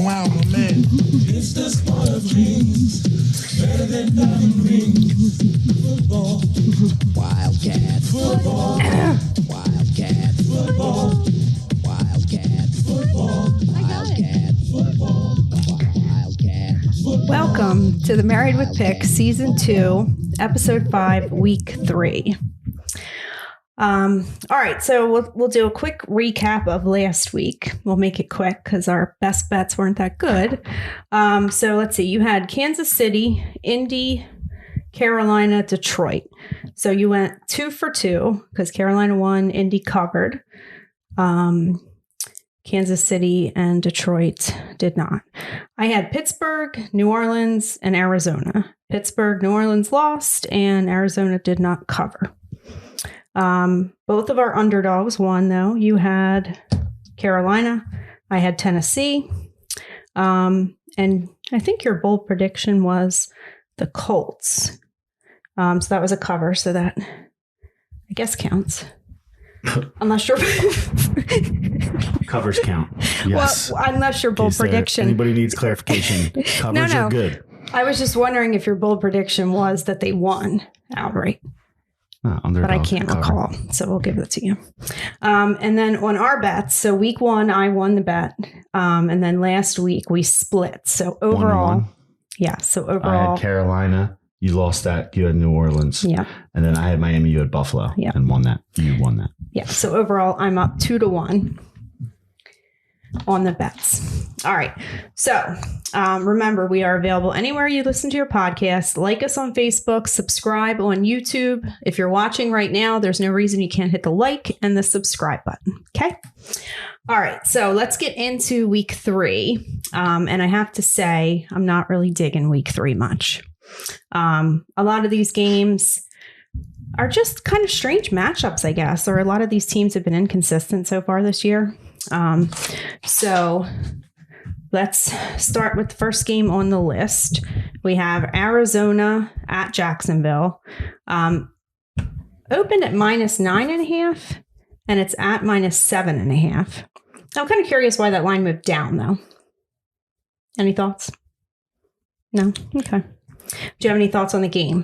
wild, my man. It's the sport of dreams, better than diamond rings. Football, Wildcat, football, Wildcat, football, Wildcat, football, Wildcat, football, Wildcat. Welcome to the Married with Pick Season 2, Episode 5, Week 3. All right, so we'll do a quick recap of last week. We'll make it quick because our best bets weren't that good. So let's see. You had Kansas City, Indy, Carolina, Detroit. So you went 2 for 2 because Carolina won, Indy covered. Kansas City and Detroit did not. I had Pittsburgh, New Orleans, and Arizona. Pittsburgh, New Orleans lost, and Arizona did not cover. Both of our underdogs won, though. You had Carolina. I had Tennessee. And I think your bold prediction was the Colts. So that was a cover, so that I guess counts. Unless you're... Covers count. Yes. Well, unless your bold prediction... Anybody needs clarification. Covers are good. I was just wondering if your bold prediction was that they won outright. But I can't recall, so we'll give it to you. And then on our bets, so week 1, I won the bet. And then last week we split. So overall, 1-1. So overall. I had Carolina. You lost that. You had New Orleans. Yeah. And then I had Miami. You had Buffalo. Yeah. And won that. You won that. Yeah. So overall, I'm up 2-1 on the bets. All right. So remember, we are available anywhere you listen to your podcast. Like us on Facebook, subscribe on YouTube. If you're watching right now, there's no reason you can't hit the like and the subscribe button. Okay. All right. So let's get into week 3. And I have to say, I'm not really digging week 3 much. A lot of these games are just kind of strange matchups, I guess, or a lot of these teams have been inconsistent so far this year. So let's start with the first game on the list. We have Arizona at Jacksonville. Opened at -9.5, and it's at -7.5. I'm kind of curious why that line moved down, though. Any thoughts? No? Okay. Do you have any thoughts on the game?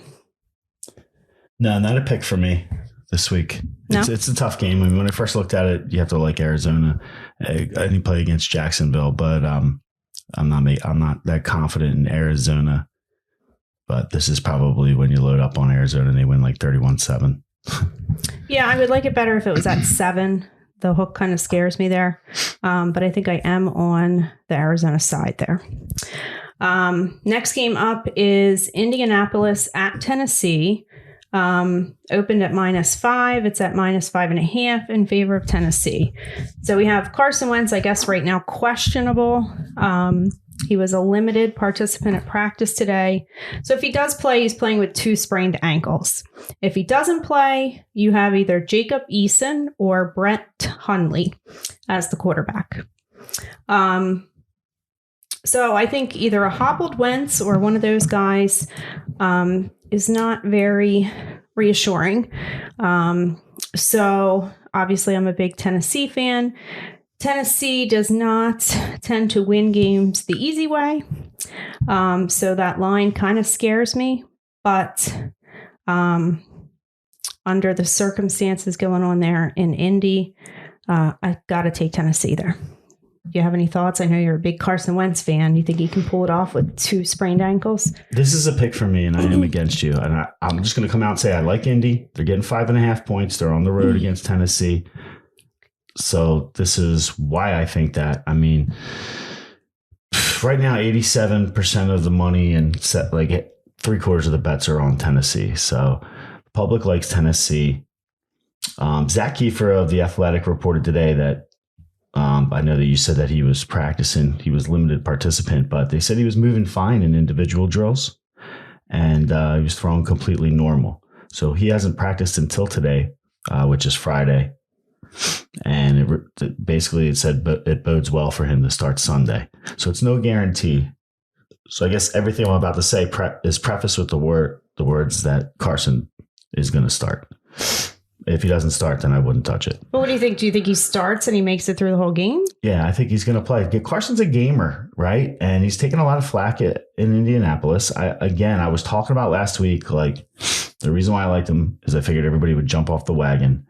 No, not a pick for me this week. No? It's a tough game. I mean, when I first looked at it, you have to like Arizona. I didn't play against Jacksonville, but I'm not that confident in Arizona. But this is probably when you load up on Arizona and they win like 31-7. Yeah, I would like it better if it was at 7. The hook kind of scares me there. But I think I am on the Arizona side there. Next game up is Indianapolis at Tennessee. Opened at -5. It's at -5.5 in favor of Tennessee. So we have Carson Wentz, I guess right now, questionable. He was a limited participant at practice today. So if he does play, he's playing with 2 sprained ankles. If he doesn't play, you have either Jacob Eason or Brett Hundley as the quarterback. So I think either a hobbled Wentz or one of those guys is not very reassuring. So obviously I'm a big Tennessee fan. Tennessee does not tend to win games the easy way. So that line kind of scares me. But under the circumstances going on there in Indy, I've got to take Tennessee there. Do you have any thoughts? I know you're a big Carson Wentz fan. You think he can pull it off with 2 sprained ankles? This is a pick for me, and I am against you. And I'm just going to come out and say I like Indy. They're getting 5.5 points. They're on the road against Tennessee. So this is why I think that. I mean, right now, 87% of the money and like 3/4 of the bets are on Tennessee. So the public likes Tennessee. Zach Kiefer of The Athletic reported today that I know that you said that he was practicing. He was limited participant, but they said he was moving fine in individual drills and he was throwing completely normal. So he hasn't practiced until today, which is Friday. And basically it said it bodes well for him to start Sunday. So it's no guarantee. So I guess everything I'm about to say is prefaced with the words that Carson is going to start. If he doesn't start, then I wouldn't touch it. Well, what do you think? Do you think he starts and he makes it through the whole game? Yeah, I think he's going to play. Carson's a gamer, right? And he's taking a lot of flack in Indianapolis. I was talking about last week, like the reason why I liked him is I figured everybody would jump off the wagon.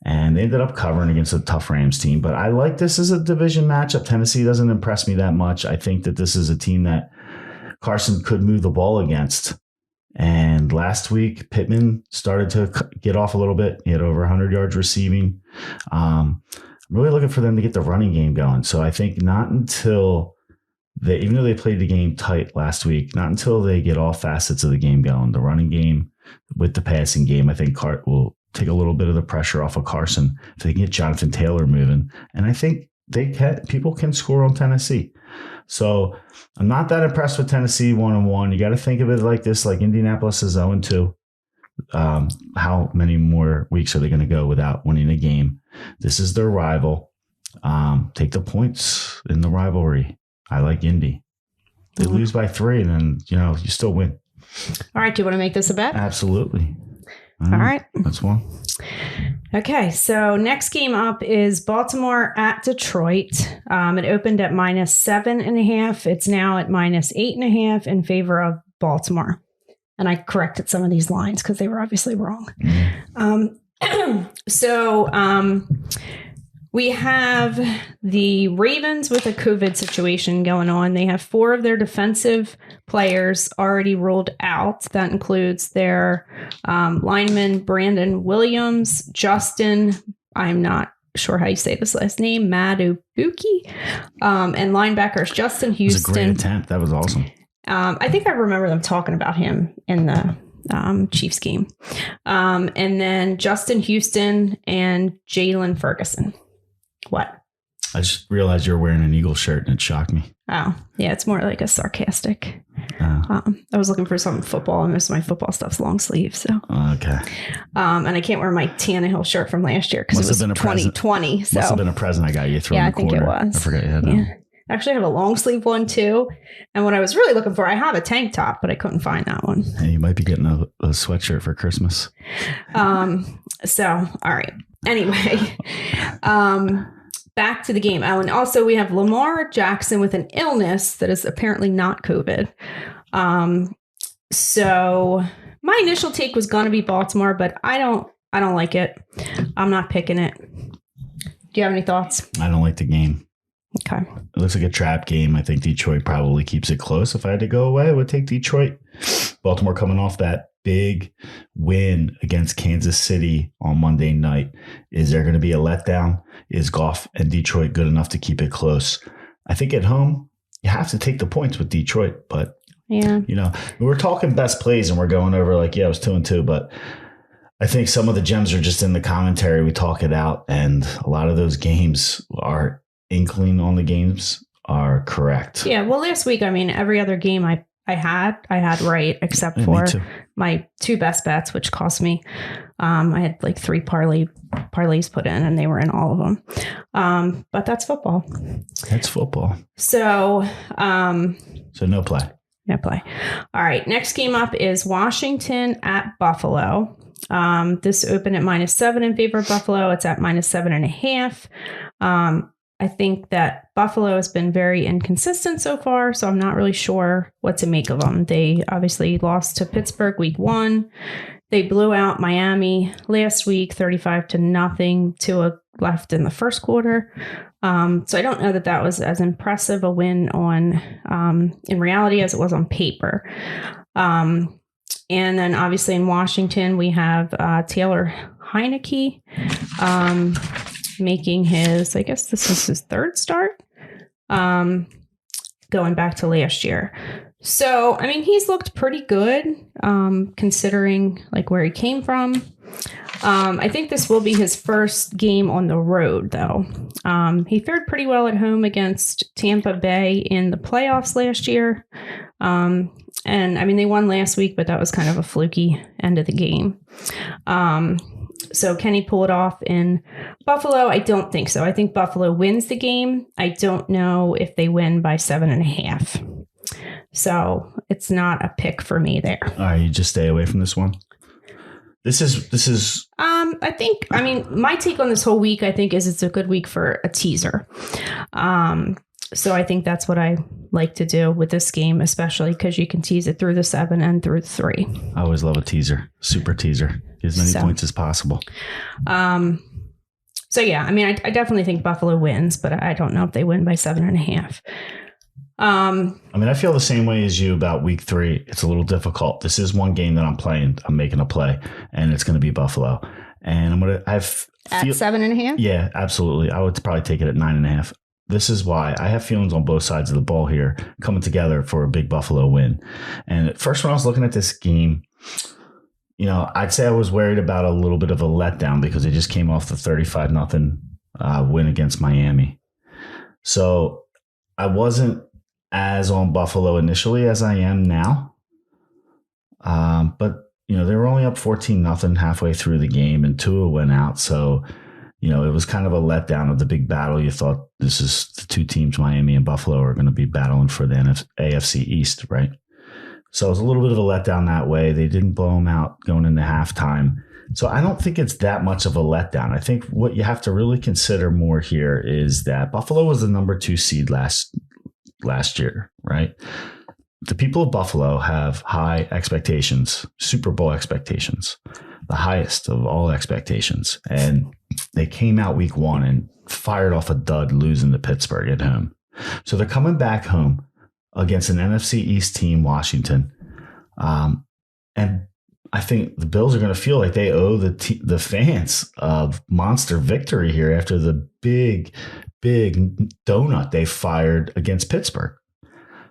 And they ended up covering against a tough Rams team. But I like this as a division matchup. Tennessee doesn't impress me that much. I think that this is a team that Carson could move the ball against. And last week, Pittman started to get off a little bit. He had over 100 yards receiving. I'm really looking for them to get the running game going. So I think not until even though they played the game tight last week, not until they get all facets of the game going, the running game with the passing game, I think Cart will take a little bit of the pressure off of Carson if they can get Jonathan Taylor moving. And I think people can score on Tennessee. So I'm not that impressed with Tennessee 1-1. You got to think of it like this, like Indianapolis is 0-2. How many more weeks are they going to go without winning a game? This is their rival. Take the points in the rivalry. I like Indy. They lose by 3 and then, you still win. All right. Do you want to make this a bet? Absolutely. All right. That's one. Okay. So next game up is Baltimore at Detroit. It opened at -7.5. It's now at -8.5 in favor of Baltimore. And I corrected some of these lines because they were obviously wrong. We have the Ravens with a COVID situation going on. They have 4 of their defensive players already ruled out. That includes their lineman, Brandon Williams, Justin, I'm not sure how you say this last name, Madubuike, and linebackers Justin Houston. It was a great attempt. That was awesome. I think I remember them talking about him in the Chiefs game. And then Justin Houston and Jalen Ferguson. What? I just realized you were wearing an Eagle shirt and it shocked me. Oh, yeah. It's more like a sarcastic. I was looking for something football and most of my football stuff's long sleeve. So, okay. And I can't wear my Tannehill shirt from last year because it was 2020. So. Must have been a present I got you thrown in the corner. I think it was. I forgot you had that. Yeah. I actually have a long sleeve one too. And what I was really looking for, I have a tank top, but I couldn't find that one. Hey, you might be getting a sweatshirt for Christmas. So, all right. Anyway, back to the game. Oh, and also we have Lamar Jackson with an illness that is apparently not COVID. So my initial take was going to be Baltimore, but I don't like it. I'm not picking it. Do you have any thoughts? I don't like the game. Okay. It looks like a trap game. I think Detroit probably keeps it close. If I had to go away, I would take Detroit. Baltimore coming off that big win against Kansas City on Monday night. Is there going to be a letdown? Is Goff and Detroit good enough to keep it close? I think at home, you have to take the points with Detroit. But, yeah, we're talking best plays and we're going over like, yeah, it was 2-2. But I think some of the gems are just in the commentary. We talk it out. And a lot of those games are inkling on the games are correct. Yeah. Well, last week, every other game I had right, except for my 2 best bets, which cost me. I had like 3 parlays put in and they were in all of them. But that's football. That's football. So no play. No play. All right. Next game up is Washington at Buffalo. This opened at -7 in favor of Buffalo. It's at -7.5. I think that Buffalo has been very inconsistent so far, so I'm not really sure what to make of them. They obviously lost to Pittsburgh week 1. They blew out Miami last week, 35-0, Tua left in the first quarter. So I don't know that was as impressive a win in reality as it was on paper. And then obviously in Washington, we have Taylor Heineke, making his, I guess this is his 3rd start, going back to last year. So, he's looked pretty good, considering like where he came from. I think this will be his first game on the road, though. He fared pretty well at home against Tampa Bay in the playoffs last year. And they won last week, but that was kind of a fluky end of the game. So can he pull it off in Buffalo? I don't think so. I think Buffalo wins the game. I don't know if they win by 7.5. So it's not a pick for me there. All right, you just stay away from this one. This is. My take on this whole week, I think, is it's a good week for a teaser. So I think that's what I like to do with this game, especially because you can tease it through the 7 and through the 3. I always love a teaser, super teaser, as many points as possible. So yeah, I definitely think Buffalo wins, but I don't know if they win by 7.5. I feel the same way as you about week 3. It's a little difficult. This is one game that I'm playing. I'm making a play, and it's going to be Buffalo. And at 7.5? Yeah, absolutely. I would probably take it at 9.5. This is why I have feelings on both sides of the ball here coming together for a big Buffalo win. And at first, when I was looking at this game, I'd say I was worried about a little bit of a letdown because they just came off the 35-0 win against Miami. So I wasn't as on Buffalo initially as I am now. But they were only up 14-0 halfway through the game, and Tua went out. So, it was kind of a letdown of the big battle. You thought this is the two teams, Miami and Buffalo, are going to be battling for the AFC East, right? So it was a little bit of a letdown that way. They didn't blow them out going into halftime. So I don't think it's that much of a letdown. I think what you have to really consider more here is that Buffalo was the number 2 seed last year, right? The people of Buffalo have high expectations, Super Bowl expectations, the highest of all expectations. And they came out week 1 and fired off a dud, losing to Pittsburgh at home. So they're coming back home against an NFC East team, Washington. And I think the Bills are going to feel like they owe the fans a monster victory here after the big donut they fired against Pittsburgh.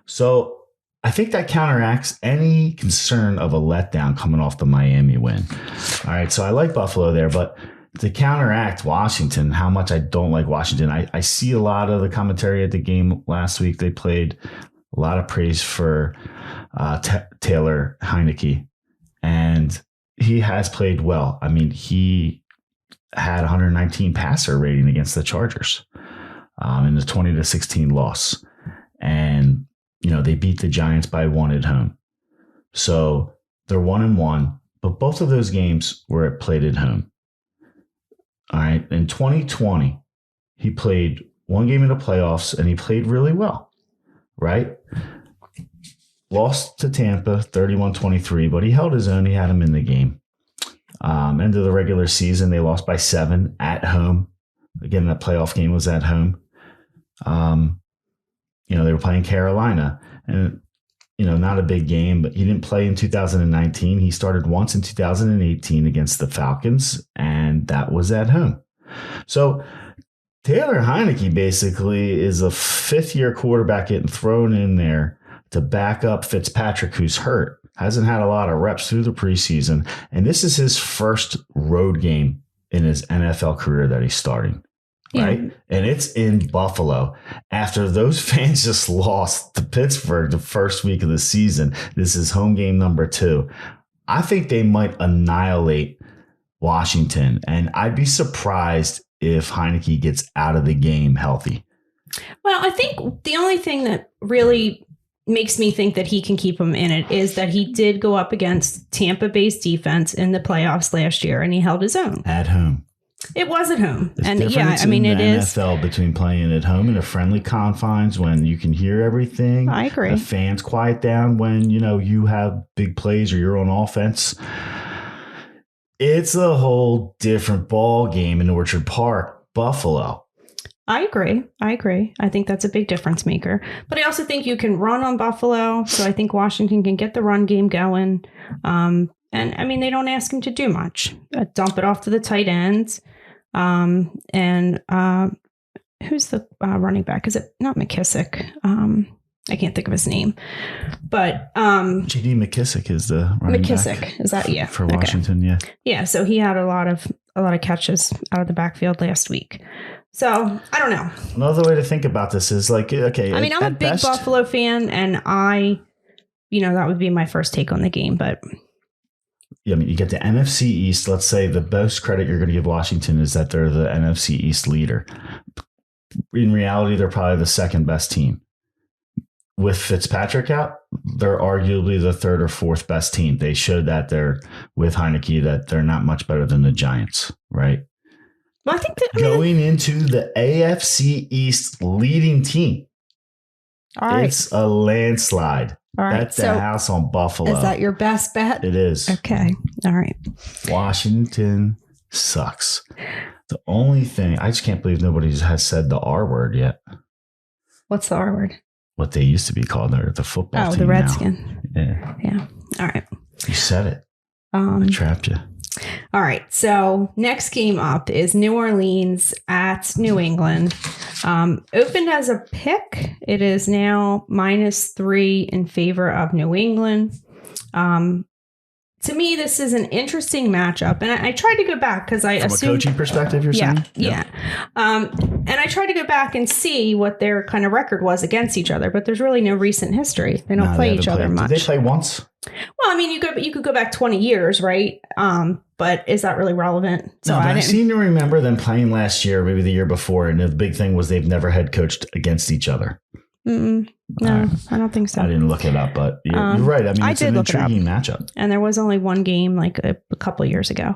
So I think that counteracts any concern of a letdown coming off the Miami win. All right, so I like Buffalo there, but to counteract Washington, how much I don't like Washington, I see a lot of the commentary at the game last week. They played a lot of praise for Taylor Heineke, and he has played well. He had 119 passer rating against the Chargers in the 20-16 loss. And, they beat the Giants by 1 at home. So they're 1-1, but both of those games were played at home. All right. In 2020, he played one game in the playoffs and he played really well, right? Lost to Tampa 31-23, but he held his own. He had him in the game. End of the regular season, they lost by 7 at home. Again, that playoff game was at home. They were playing Carolina, and, not a big game, but he didn't play in 2019. He started once in 2018 against the Falcons, and that was at home. So Taylor Heineke basically is a 5th-year quarterback getting thrown in there to back up Fitzpatrick, who's hurt, hasn't had a lot of reps through the preseason, and this is his first road game in his NFL career that he's starting. Right. Yeah. And it's in Buffalo after those fans just lost to Pittsburgh the first week of the season. This is home game number 2. I think they might annihilate Washington, and I'd be surprised if Heineke gets out of the game healthy. Well, I think the only thing that really makes me think that he can keep him in it is that he did go up against Tampa Bay's defense in the playoffs last year, and he held his own. At home. It was at home. There's and yeah, I mean, it is NFL between playing at home in a friendly confines when you can hear everything. I agree. The fans quiet down when, you have big plays or you're on offense. It's a whole different ball game in Orchard Park, Buffalo. I agree. I think that's a big difference maker. But I also think you can run on Buffalo. So I think Washington can get the run game going. And they don't ask him to do much. Dump it off to the tight ends. Who's the running back? Is it not McKissick? I can't think of his name, but J.D. McKissick is the running back. Is that for Washington? Okay. Yeah. So he had a lot of catches out of the backfield last week. So I don't know. Another way to think about this is I'm a big Buffalo fan, and that would be my first take on the game, but. Yeah, you get the NFC East. Let's say the most credit you're going to give Washington is that they're the NFC East leader. In reality, they're probably the second best team. with Fitzpatrick out, they're arguably the third or fourth best team. They showed that they're with Heineke that they're not much better than the Giants, right? Well, I think that going into the AFC East leading team. All right. It's a landslide. All right. At the house on Buffalo. Is that your best bet? It is. Okay. All right. Washington sucks. The only thing, I just can't believe nobody has said the R word yet. What's the R word? What they used to be called. They're the football team. Oh, the Redskin. Now. Yeah. All right. You said it. I trapped you. All right. So next game up is New Orleans at New England. Opened as a pick. It is now -3 in favor of New England. To me, this is an interesting matchup. And I tried to go back because I assumed... From a coaching perspective, you're saying? Yeah. And I tried to go back and see what their kind of record was against each other, but there's really no recent history. They don't play each other much. Did they play once? Well, I mean, you could go back 20 years, right? But is that really relevant? So I seem to remember them playing last year, maybe the year before, and the big thing was they've never head coached against each other. No, I don't think so. I didn't look it up, but you're right. I mean, it's an intriguing matchup. And there was only one game like a couple of years ago.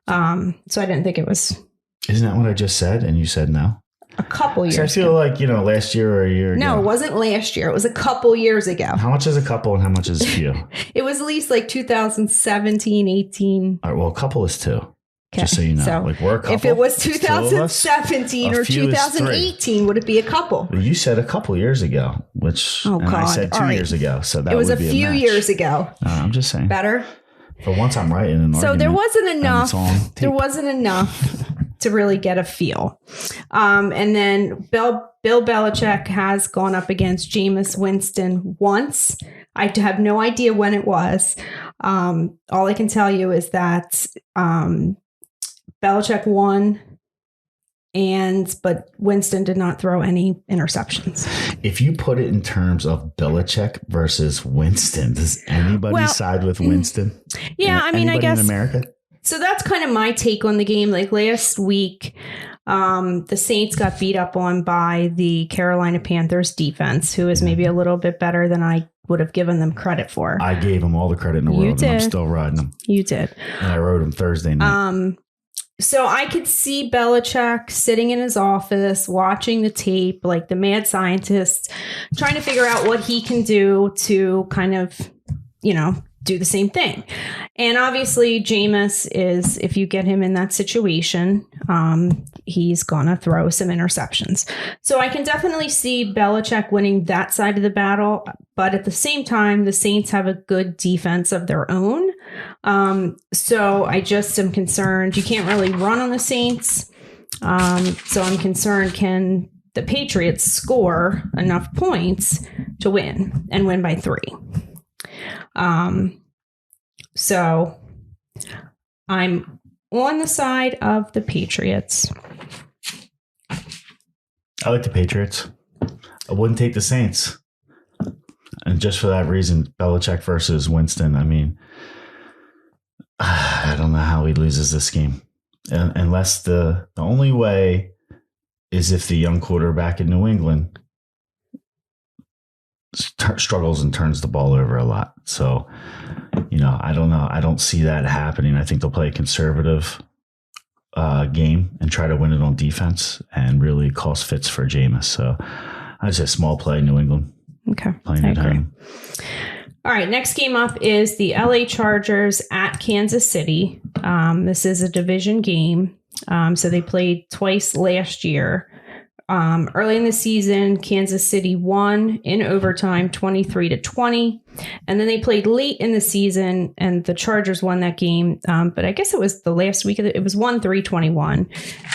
So I didn't think it was. Isn't that what I just said? And you said no? A couple years ago. I feel like, last year or a year ago. No, it wasn't last year. It was a couple years ago. How much is a couple and how much is a few? It was at least like 2017, 18. All right, well, a couple is two. Okay. Just so you know, so like we're a couple. If it was 2017 or 2018, would it be a couple? Well, you said a couple years ago, which I said 2 years ago. So that it was would a be few years ago. I'm just saying. Better. For once, I'm right in an argument. So there wasn't enough. There wasn't enough to really get a feel. And then Bill Belichick has gone up against Jameis Winston once. I have no idea when it was. All I can tell you is that Belichick won, but Winston did not throw any interceptions. If you put it in terms of Belichick versus Winston, does anybody side with Winston? Yeah, I mean, I guess in America. So that's kind of my take on the game. Like last week, the Saints got beat up on by the Carolina Panthers defense, who is maybe a little bit better than I would have given them credit for. I gave them all the credit in the world, and I'm still riding them. You did. And I rode them Thursday night. So I could see Belichick sitting in his office, watching the tape, like the mad scientist, trying to figure out what he can do to kind of, do the same thing. And obviously Jameis is, if you get him in that situation, he's gonna throw some interceptions. So I can definitely see Belichick winning that side of the battle, but at the same time, the Saints have a good defense of their own. So I just am concerned. You can't really run on the Saints. So I'm concerned, can the Patriots score enough points to win and win by 3? So I'm on the side of the Patriots. I like the Patriots. I wouldn't take the Saints. And just for that reason, Belichick versus Winston, I mean, I don't know how he loses this game. Unless the only way is if the young quarterback in New England struggles and turns the ball over a lot. So, I don't know. I don't see that happening. I think they'll play a conservative game and try to win it on defense and really cause fits for Jameis. So I'd say small play New England. Okay. Playing at home. All right. Next game up is the LA Chargers at Kansas City. This is a division game. So they played twice last year. Early in the season, Kansas City won in overtime 23-20. And then they played late in the season and the Chargers won that game. But I guess it was the last week it was 1-3-21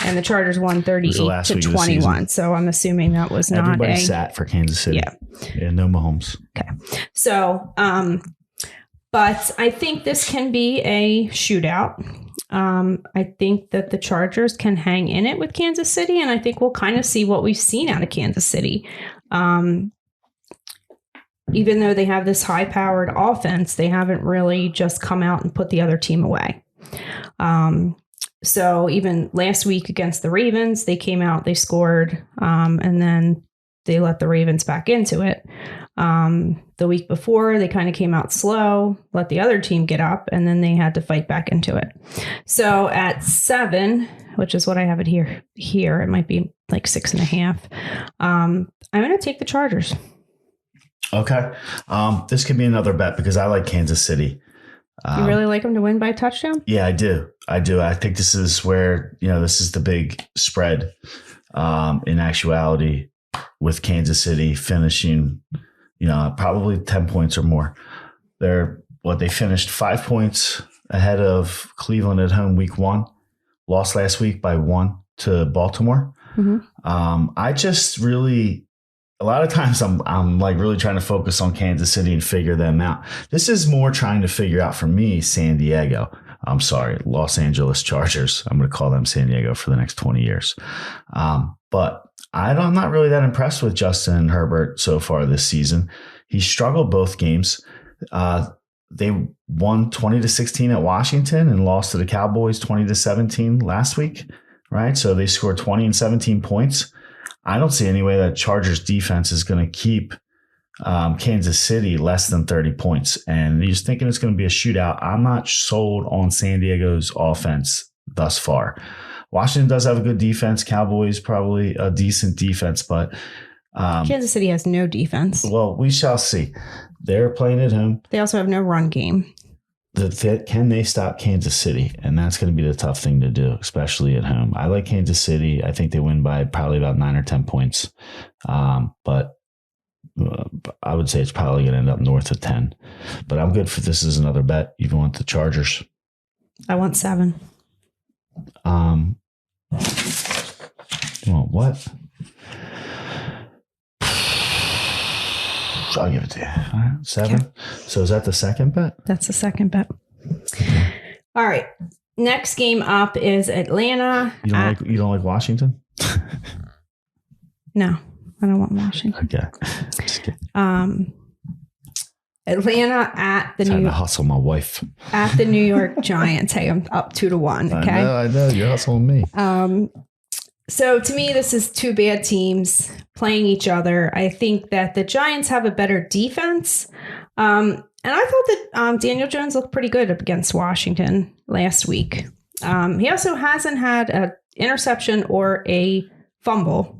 and the Chargers won 38-21. So I'm assuming that was not everybody sat for Kansas City. Yeah, no Mahomes. Okay. So, but I think this can be a shootout. I think that the Chargers can hang in it with Kansas City, and I think we'll kind of see what we've seen out of Kansas City. Even though they have this high-powered offense, they haven't really just come out and put the other team away. So even last week against the Ravens, they came out, they scored, and then they let the Ravens back into it. The week before, they kind of came out slow, let the other team get up, and then they had to fight back into it. So at 7, which is what I have it here, it might be like 6.5. I'm going to take the Chargers. Okay. This could be another bet because I like Kansas City. You really like them to win by a touchdown? Yeah, I do. I think this is where, this is the big spread in actuality with Kansas City finishing, probably 10 points or more. They finished 5 points ahead of Cleveland at home week 1, lost last week by 1 to Baltimore. Mm-hmm. I just really, a lot of times I'm like really trying to focus on Kansas City and figure them out. This is more trying to figure out for me, Los Angeles Chargers. I'm going to call them San Diego for the next 20 years. But I'm not really that impressed with Justin Herbert so far this season. He struggled both games. They won 20-16 at Washington and lost to the Cowboys 20-17 last week, right? So they scored 20 and 17 points. I don't see any way that Chargers defense is going to keep Kansas City less than 30 points. And you're just thinking it's going to be a shootout. I'm not sold on San Diego's offense thus far. Washington does have a good defense. Cowboys probably a decent defense, but Kansas City has no defense. Well, we shall see. They're playing at home. They also have no run game. Can they stop Kansas City? And that's going to be the tough thing to do, especially at home. I like Kansas City. I think they win by probably about 9 or 10 points. But I would say it's probably going to end up north of 10. But I'm good for this as another bet. You want the Chargers? I want 7. You want what? I'll give it to you. All right, 7. Okay. So is that the second bet? That's the second bet. All right. Next game up is Atlanta. You don't like Washington? No, I don't want Washington. Okay. Just kidding. Atlanta at the Time to hustle my wife. At the New York Giants. Hey, I'm up 2-1. Okay. I know. You're hustling me. So to me, this is 2 bad teams playing each other. I think that the Giants have a better defense. And I thought that Daniel Jones looked pretty good up against Washington last week. He also hasn't had an interception or a fumble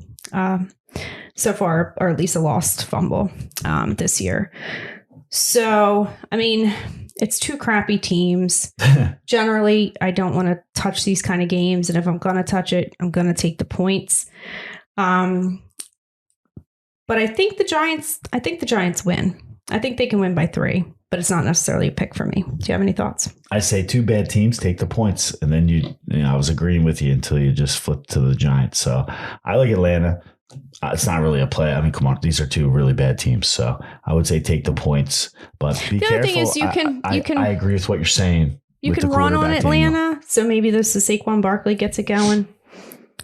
so far, or at least a lost fumble this year. So, I mean, it's 2 crappy teams. Generally, I don't want to touch these kind of games. And if I'm going to touch it, I'm going to take the points. But I think the Giants win. I think they can win by 3, but it's not necessarily a pick for me. Do you have any thoughts? I say 2 bad teams, take the points. And then I was agreeing with you until you just flipped to the Giants. So I like Atlanta. It's not really a play. I mean, come on. These are 2 really bad teams. So I would say take the points, but be careful. The other thing is you can. I agree with what you're saying. You can run on Atlanta. So maybe this is Saquon Barkley gets it going.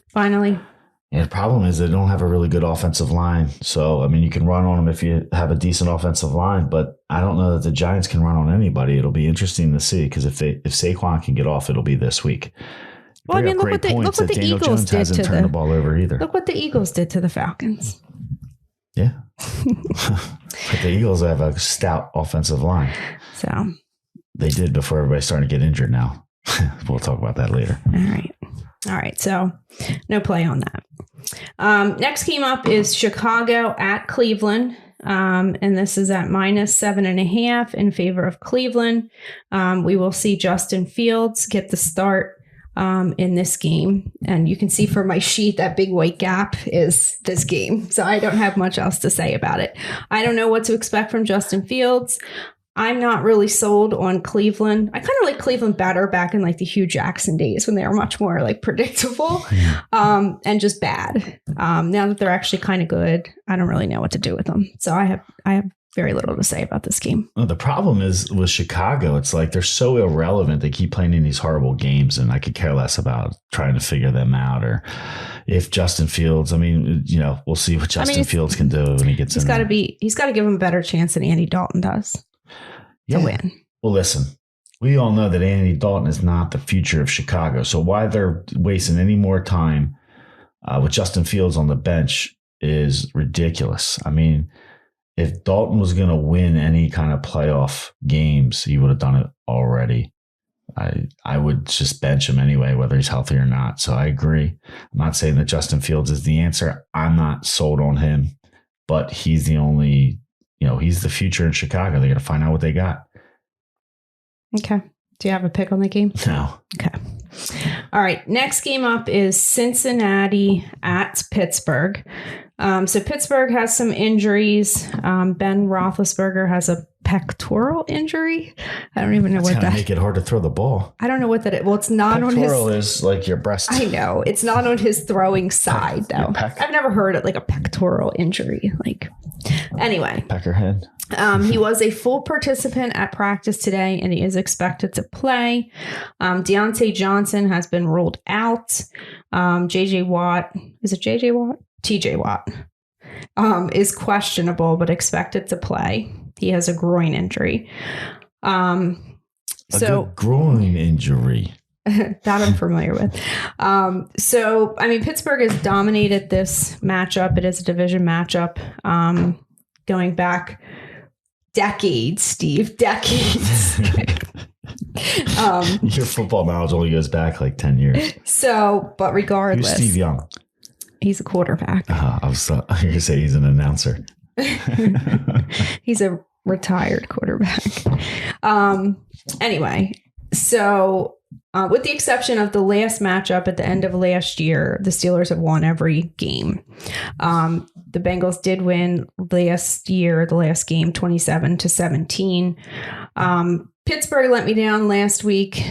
Finally. Yeah, the problem is they don't have a really good offensive line. So, I mean, you can run on them if you have a decent offensive line, but I don't know that the Giants can run on anybody. It'll be interesting to see because if Saquon can get off, it'll be this week. Well, I mean, look what the Daniel Eagles Jones did hasn't turned the ball over either. Look what the Eagles did to the Falcons. Yeah. But the Eagles have a stout offensive line. So they did before everybody's starting to get injured now. We'll talk about that later. All right. So no play on that. Next game up is Chicago at Cleveland. And this is at -7.5 in favor of Cleveland. We will see Justin Fields get the start in this game. And you can see from my sheet that big white gap is this game. So I don't have much else to say about it. I don't know what to expect from Justin Fields. I'm not really sold on Cleveland. I kind of like Cleveland better back in like the Hugh Jackson days when they were much more like predictable and just bad. Now that they're actually kind of good, I don't really know what to do with them. So I have very little to say about this game. Well, the problem is with Chicago, it's like they're so irrelevant. They keep playing in these horrible games, and I could care less about trying to figure them out. Or if Justin Fields, I mean, we'll see what Justin Fields can do when he gets in. He's got to give him a better chance than Andy Dalton does to win. Well, listen, we all know that Andy Dalton is not the future of Chicago. So why they're wasting any more time with Justin Fields on the bench is ridiculous. I mean, if Dalton was going to win any kind of playoff games, he would have done it already. I would just bench him anyway, whether he's healthy or not. So I agree. I'm not saying that Justin Fields is the answer. I'm not sold on him, but he's the only, he's the future in Chicago. They got to find out what they got. Okay. Do you have a pick on the game? No. Okay. All right. Next game up is Cincinnati at Pittsburgh. So Pittsburgh has some injuries. Ben Roethlisberger has a pectoral injury. I don't even know what that. Make it hard to throw the ball. I don't know what that is. Well, it's not pectoral on his. Pectoral is like your breast. I know it's not on his throwing side though. I've never heard it like a pectoral injury. Like anyway. Peckerhead. He was a full participant at practice today, and he is expected to play. Deontay Johnson has been ruled out. J.J. Watt, is it J.J. Watt? T.J. Watt is questionable, but expected to play. He has a groin injury. Good groin injury. That I'm familiar with. Pittsburgh has dominated this matchup. It is a division matchup going back decades, Steve. Decades. Your football knowledge only goes back like 10 years. But regardless. Who's Steve Young? He's a quarterback. I was going to say he's an announcer. He's a retired quarterback. Anyway, with the exception of the last matchup at the end of last year, the Steelers have won every game. The Bengals did win last year, the last game, 27-17. Pittsburgh let me down last week.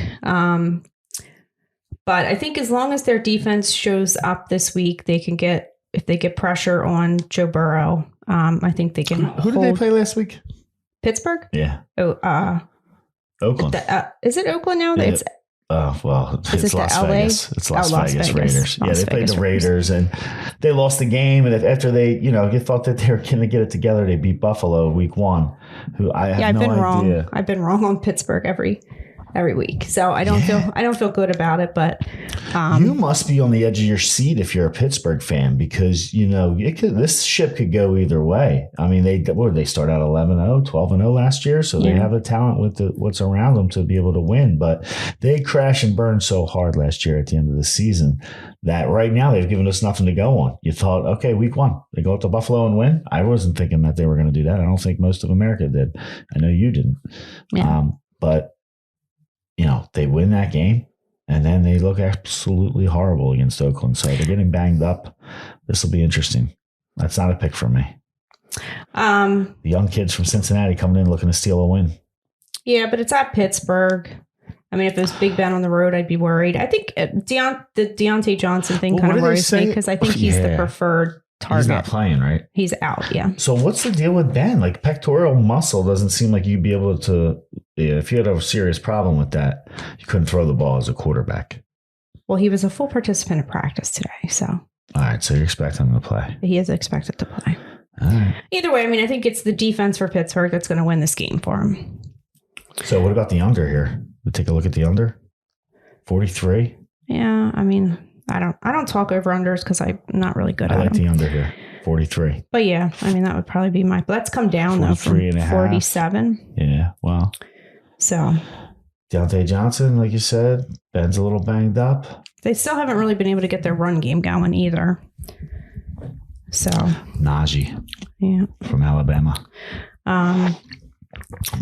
But I think as long as their defense shows up this week, if they get pressure on Joe Burrow, I think they can. Who did they play last week? Pittsburgh? Yeah. Oakland. Is it Oakland now? Yeah. It's Las LA? Vegas. It's Las Vegas Raiders. Las They played Vegas the Raiders and they lost the game. And after they, you thought that they were going to get it together, they beat Buffalo week 1, who I have no idea. Wrong. I've been wrong on Pittsburgh every week. So I don't feel good about it, but you must be on the edge of your seat if you're a Pittsburgh fan, because this ship could go either way. I mean, they start out 11-0, 12-0 last year, so they have the talent with what's around them to be able to win, but they crash and burn so hard last year at the end of the season that right now they've given us nothing to go on. You thought, okay, week 1, they go up to Buffalo and win. I wasn't thinking that they were going to do that. I don't think most of America did. I know you didn't. Yeah. But they win that game, and then they look absolutely horrible against Oakland. So they're getting banged up. This will be interesting. That's not a pick for me. The young kids from Cincinnati coming in looking to steal a win. Yeah, but it's at Pittsburgh. I mean, if it was Big Ben on the road, I'd be worried. I think the Deontay Johnson thing kind of worries me because I think he's the preferred target. He's not playing, right? He's out, yeah. So what's the deal with Ben? Like, pectoral muscle doesn't seem like you'd be able to, if you had a serious problem with that, you couldn't throw the ball as a quarterback. Well, he was a full participant in practice today, so. All right, so you're expecting him to play. He is expected to play. All right. Either way, I mean, I think it's the defense for Pittsburgh that's going to win this game for him. So what about the under here? We'll take a look at the under. 43? Yeah, I mean, I don't talk over unders because I'm not really good at them. I like the under here, 43. But yeah, I mean, that would probably be but that's come down though from 47. Yeah, well. So. Deontay Johnson, like you said, Ben's a little banged up. They still haven't really been able to get their run game going either. So. Najee. Yeah. From Alabama. My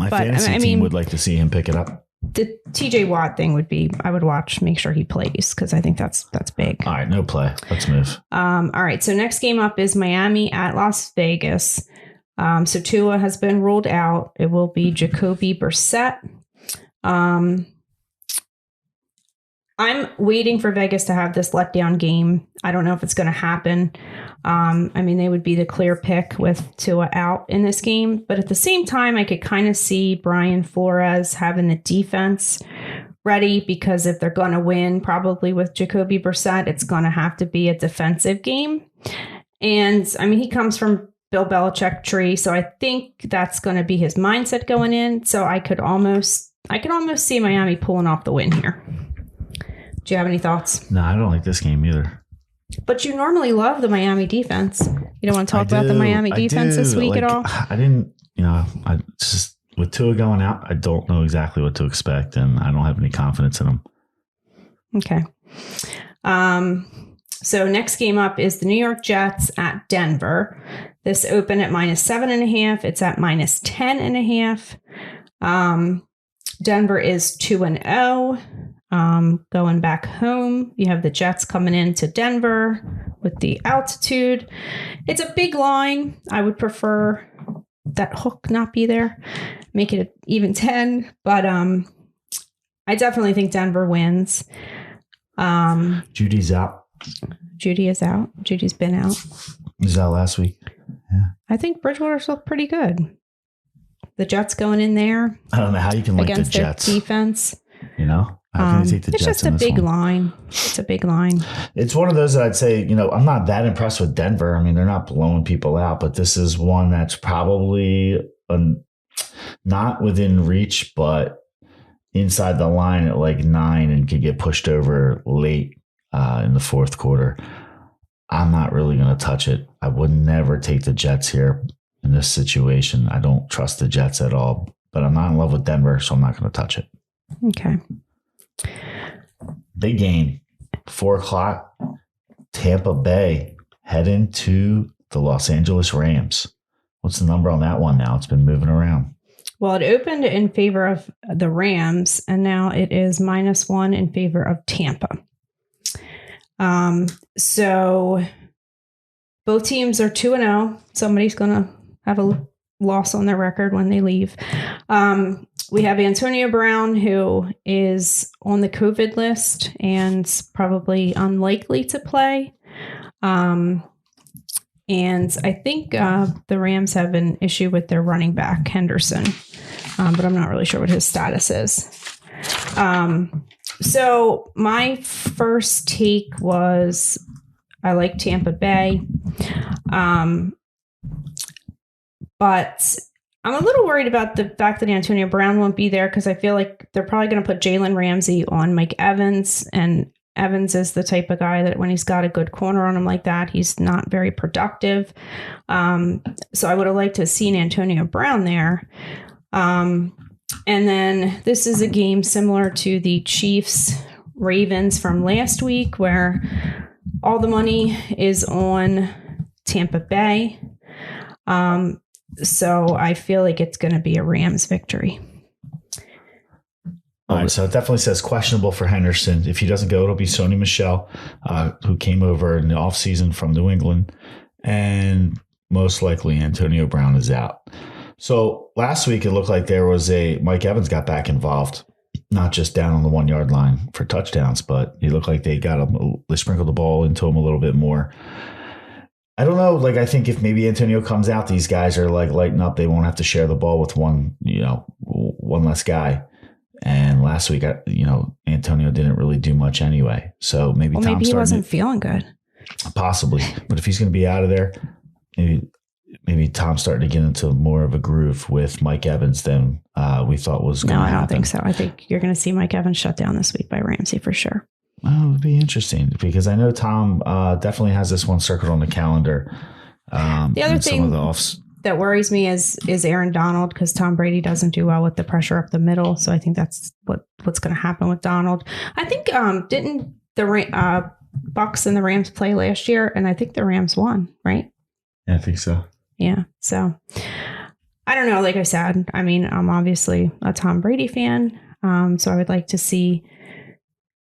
fantasy team would like to see him pick it up. The TJ Watt thing would be, I would make sure he plays because I think that's big. All right, no play. Let's move. All right, so next game up is Miami at Las Vegas. So Tua has been ruled out. It will be Jacoby Brissett. I'm waiting for Vegas to have this letdown game. I don't know if it's going to happen. I mean, they would be the clear pick with Tua out in this game. But at the same time, I could kind of see Brian Flores having the defense ready because if they're going to win, probably with Jacoby Brissett, it's going to have to be a defensive game. And I mean, he comes from Bill Belichick tree, so I think that's going to be his mindset going in. So I could almost see Miami pulling off the win here. Do you have any thoughts? No, I don't like this game either. But you normally love the Miami defense. You don't want to talk about the Miami defense this week at all? I didn't, I just, with Tua going out, I don't know exactly what to expect, and I don't have any confidence in them. Okay. So next game up is the New York Jets at Denver. This opened at -7.5. It's at -10.5. Denver is 2-0. Going back home, you have the Jets coming into Denver with the altitude. It's a big line. I would prefer that hook not be there, make it even 10. But I definitely think Denver wins. Judy's out. Judy is out. Judy's been out. He's out last week. Yeah. I think Bridgewater's looked pretty good. The Jets going in there. I don't know how you can link the Jets. Their defense. How can you take the it's Jets just a big line. It's a big line. It's one of those that I'd say, I'm not that impressed with Denver. I mean, they're not blowing people out, but this is one that's probably not within reach, but inside the line at like 9 and could get pushed over late in the fourth quarter. I'm not really going to touch it. I would never take the Jets here in this situation. I don't trust the Jets at all, but I'm not in love with Denver, so I'm not going to touch it. Okay. Big game, 4:00, Tampa Bay heading to the Los Angeles Rams. What's the number on that one now? It's been moving around. Well, it opened in favor of the Rams, and now it is -1 in favor of Tampa. So both teams are 2-0. Somebody's going to have a loss on their record when they leave. We have Antonio Brown, who is on the COVID list and probably unlikely to play. And I think the Rams have an issue with their running back, Henderson, but I'm not really sure what his status is. So my first take was I like Tampa Bay, but I'm a little worried about the fact that Antonio Brown won't be there because I feel like they're probably going to put Jalen Ramsey on Mike Evans, and Evans is the type of guy that when he's got a good corner on him like that, he's not very productive. So I would have liked to have seen Antonio Brown there. And then this is a game similar to the Chiefs Ravens from last week where all the money is on Tampa Bay. So I feel like it's going to be a Rams victory. All right, so it definitely says questionable for Henderson. If he doesn't go, it'll be Sony Michel, who came over in the offseason from New England, and most likely Antonio Brown is out. So last week it looked like there was Mike Evans got back involved, not just down on the 1 yard line for touchdowns, but it looked like they sprinkled the ball into him a little bit more. I don't know. I think if maybe Antonio comes out, these guys are lighting up. They won't have to share the ball with one less guy. And last week, Antonio didn't really do much anyway. So maybe maybe he wasn't feeling good. Possibly. But if he's going to be out of there, maybe Tom's starting to get into more of a groove with Mike Evans than we thought was going to happen. No, I don't think so. I think you're going to see Mike Evans shut down this week by Ramsey for sure. Well, it would be interesting because I know Tom definitely has this one circled on the calendar. The other thing that worries me is Aaron Donald, because Tom Brady doesn't do well with the pressure up the middle. So I think that's what's going to happen with Donald. I think didn't the Bucks and the Rams play last year, and I think the Rams won, right? Yeah, I think so. Yeah. So I don't know. Like I said, I mean, I'm obviously a Tom Brady fan, so I would like to see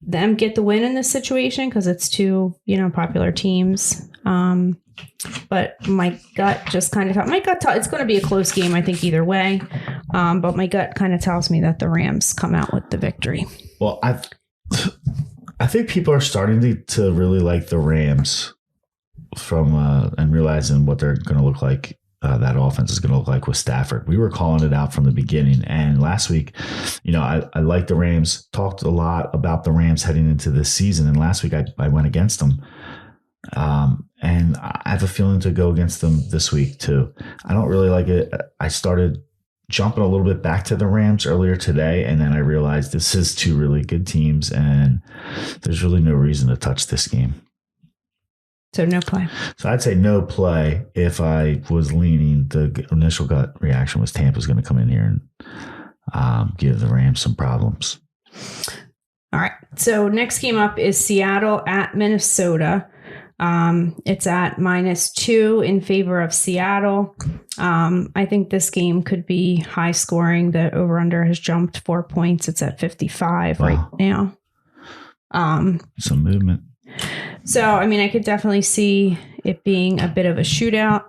them get the win in this situation because it's two, popular teams. But my gut just kind of it's going to be a close game, I think, either way. But my gut kind of tells me that the Rams come out with the victory. Well, I think people are starting to really like the Rams from and realizing what they're going to look like. That offense is going to look like with Stafford. We were calling it out from the beginning. And last week, I liked the Rams, talked a lot about the Rams heading into this season. And last week I went against them. And I have a feeling to go against them this week too. I don't really like it. I started jumping a little bit back to the Rams earlier today. And then I realized this is two really good teams and there's really no reason to touch this game. So no play. So I'd say no play if I was leaning. The initial gut reaction was Tampa's going to come in here and give the Rams some problems. All right. So next game up is Seattle at Minnesota. It's at -2 in favor of Seattle. I think this game could be high scoring. The over-under has jumped 4 points. It's at 55 right now. Some movement. So, I mean, I could definitely see it being a bit of a shootout.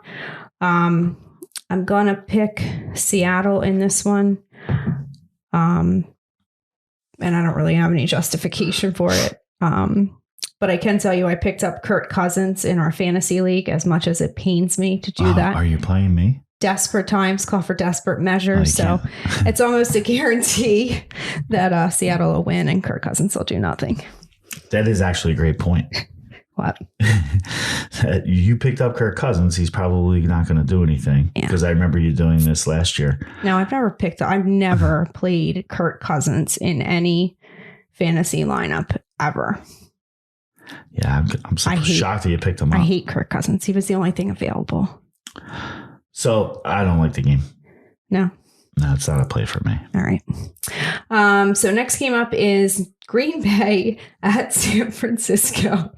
I'm going to pick Seattle in this one. And I don't really have any justification for it. But I can tell you I picked up Kirk Cousins in our fantasy league, as much as it pains me to do that. Are you playing me? Desperate times call for desperate measures. So it's almost a guarantee that Seattle will win and Kirk Cousins will do nothing. That is actually a great point. What? You picked up Kirk Cousins. He's probably not going to do anything because I remember you doing this last year. No, I've never played Kirk Cousins in any fantasy lineup ever. Yeah, I'm shocked that you picked him up. I hate Kirk Cousins. He was the only thing available. So I don't like the game. No, it's not a play for me. All right. So next game up is Green Bay at San Francisco.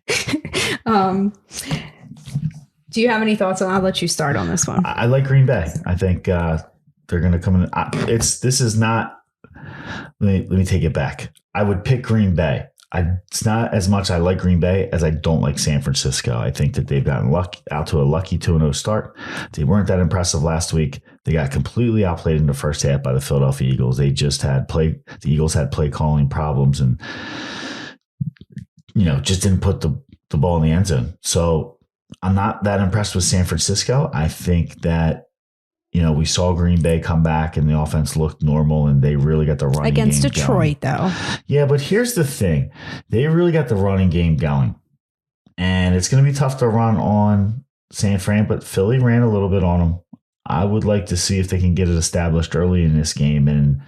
Do you have any thoughts on? I'll let you start on this one. I like Green Bay. I think they're going to come in. This is not. Let me take it back. I would pick Green Bay. It's not as much I like Green Bay as I don't like San Francisco. I think that they've gotten out to a lucky 2-0 start. They weren't that impressive last week. They got completely outplayed in the first half by the Philadelphia Eagles. The Eagles had play calling problems and, just didn't put the ball in the end zone. So I'm not that impressed with San Francisco. I think that, we saw Green Bay come back and the offense looked normal and they really got the running game against Detroit, though. Yeah, but here's the thing. They really got the running game going. And it's going to be tough to run on San Fran, but Philly ran a little bit on them. I would like to see if they can get it established early in this game. And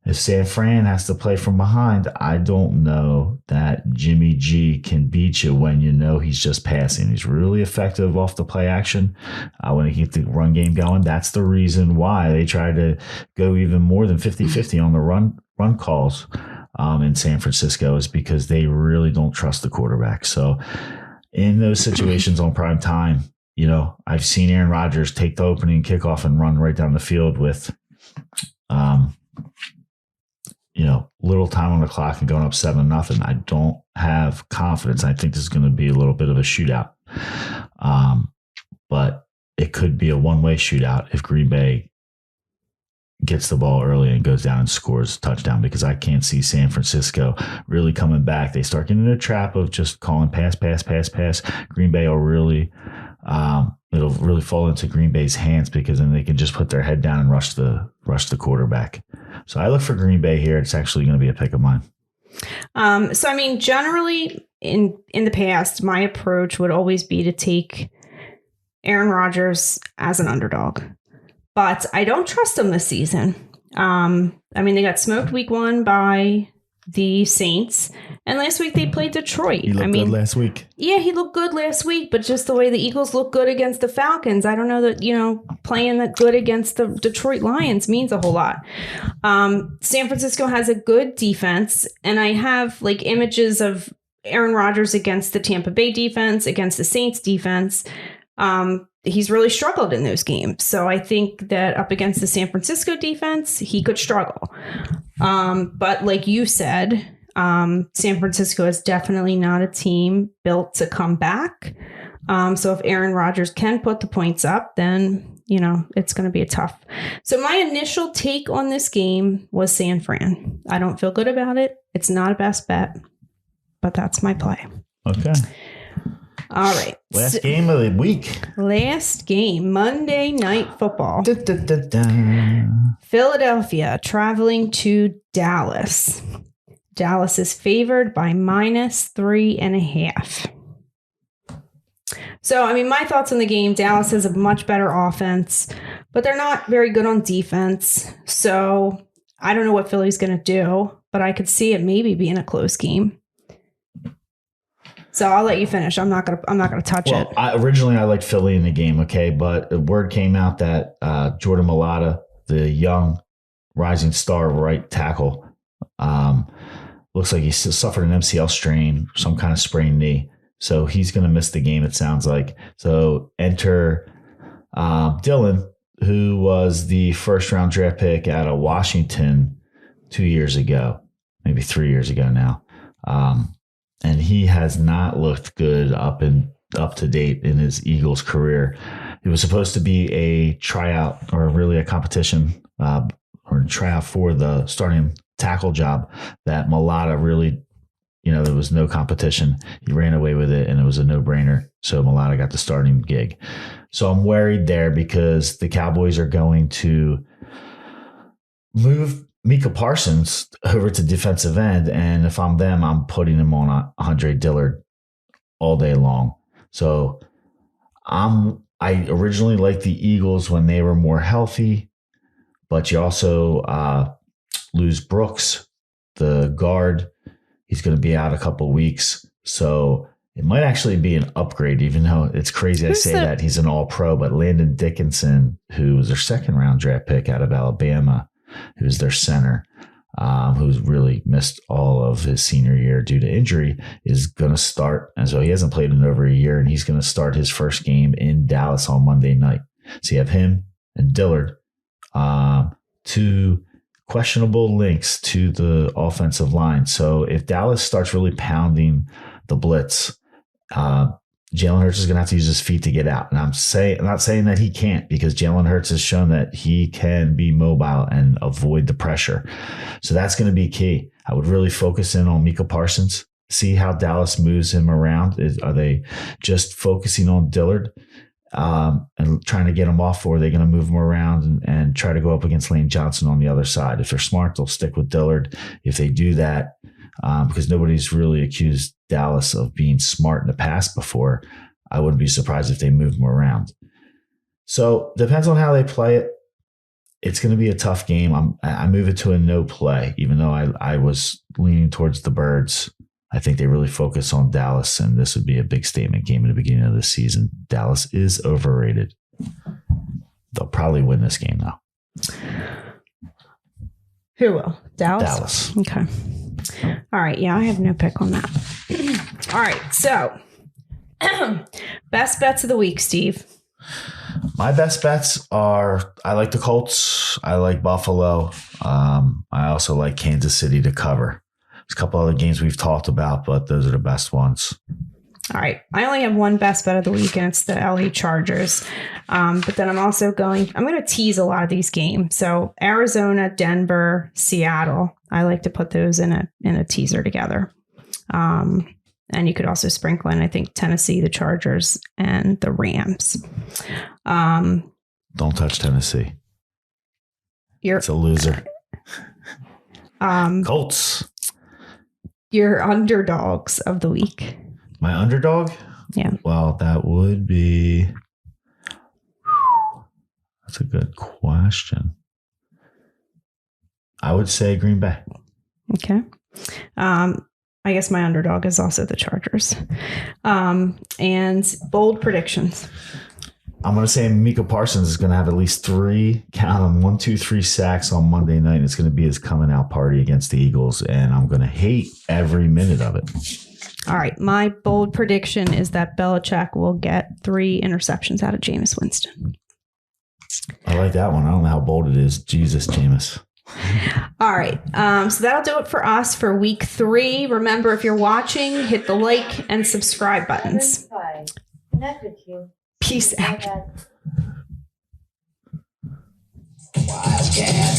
if San Fran has to play from behind, I don't know that Jimmy G can beat you when he's just passing. He's really effective off the play action when he gets the run game going. That's the reason why they try to go even more than 50-50 on the run calls in San Francisco, is because they really don't trust the quarterback. So in those situations on prime time, I've seen Aaron Rodgers take the opening kickoff and run right down the field with little time on the clock and going up 7-0. I don't have confidence. I think this is going to be a little bit of a shootout. But it could be a one-way shootout if Green Bay gets the ball early and goes down and scores a touchdown, because I can't see San Francisco really coming back. They start getting in a trap of just calling pass. Green Bay will really it'll really fall into Green Bay's hands, because then they can just put their head down and rush the quarterback. So I look for Green Bay here. It's actually going to be a pick of mine. So I mean, generally in the past, my approach would always be to take Aaron Rodgers as an underdog, but I don't trust him this season. I mean, they got smoked week 1 by the Saints, and last week they played Detroit. He looked good last week. Yeah, he looked good last week, but just the way the Eagles look good against the Falcons, I don't know that, playing that good against the Detroit Lions means a whole lot. San Francisco has a good defense, and I have images of Aaron Rodgers against the Tampa Bay defense, against the Saints defense. He's really struggled in those games. So I think that up against the San Francisco defense, he could struggle. But like you said, San Francisco is definitely not a team built to come back. So if Aaron Rodgers can put the points up, then, it's going to be a tough. So my initial take on this game was San Fran. I don't feel good about it. It's not a best bet, but that's my play. Okay. All right. Last game of the week. Last game, Monday Night Football. Philadelphia traveling to Dallas. Dallas is favored by -3.5. So, I mean, my thoughts on the game, Dallas has a much better offense, but they're not very good on defense. So I don't know what Philly's going to do, but I could see it maybe being a close game. So I'll let you finish. I'm not gonna touch it. Originally I liked Philly in the game, okay, but a word came out that Jordan Mailata, the young rising star right tackle, looks like he suffered an MCL strain, some kind of sprained knee. So he's going to miss the game, it sounds like. So enter Dylan, who was the first-round draft pick out of Washington 2 years ago, maybe 3 years ago now. And he has not looked good up to date in his Eagles career. It was supposed to be a tryout or really a competition or tryout for the starting tackle job that Mailata really, there was no competition. He ran away with it and it was a no-brainer. So Mailata got the starting gig. So I'm worried there because the Cowboys are going to move Micah Parsons over to defensive end. And if I'm them, I'm putting him on Andre Dillard all day long. So I originally liked the Eagles when they were more healthy, but you also lose Brooks, the guard. He's going to be out a couple weeks. So it might actually be an upgrade, even though it's crazy I say that he's an all-pro. But Landon Dickinson, who was their second-round draft pick out of Alabama, who's their center, who's really missed all of his senior year due to injury, is going to start. And so he hasn't played in over a year, and he's going to start his first game in Dallas on Monday night. So you have him and Dillard, two questionable links to the offensive line. So if Dallas starts really pounding the blitz, Jalen Hurts is going to have to use his feet to get out. And I'm not saying that he can't, because Jalen Hurts has shown that he can be mobile and avoid the pressure. So that's going to be key. I would really focus in on Micah Parsons, see how Dallas moves him around. Are they just focusing on Dillard and trying to get him off, or are they going to move him around and try to go up against Lane Johnson on the other side? If they're smart, they'll stick with Dillard. If they do that, because nobody's really accused Dallas of being smart in the past before, I wouldn't be surprised if they move him around. So depends on how they play it. It's going to be a tough game. I move it to a no play, even though I was leaning towards the Birds. I think they really focus on Dallas, and this would be a big statement game at the beginning of the season. Dallas is overrated. They'll probably win this game, though. Who will? Dallas? Dallas. Okay. All right. Yeah, I have no pick on that. All right. So, best bets of the week, Steve. My best bets are, I like the Colts. I like Buffalo. I also like Kansas City to cover. There's a couple other games we've talked about, but those are the best ones. All right. I only have one best bet of the week, and it's the LA Chargers. But then I'm going to tease a lot of these games. So Arizona, Denver, Seattle. I like to put those in a teaser together. And you could also sprinkle in, I think, Tennessee, the Chargers, and the Rams. Don't touch Tennessee. It's a loser. Colts. Your underdogs of the week. My underdog? Yeah. Well, that would be... That's a good question. I would say Green Bay. Okay. I guess my underdog is also the Chargers. And bold predictions. I'm going to say Micah Parsons is going to have at least 3 sacks on Monday night. It's going to be his coming out party against the Eagles, and I'm going to hate every minute of it. All right. My bold prediction is that Belichick will get 3 interceptions out of Jameis Winston. I like that one. I don't know how bold it is. Jesus, Jameis. All right. So that'll do it for us for week 3. Remember, if you're watching, hit the like and subscribe buttons. Connect with you. Peace out. Wildcat.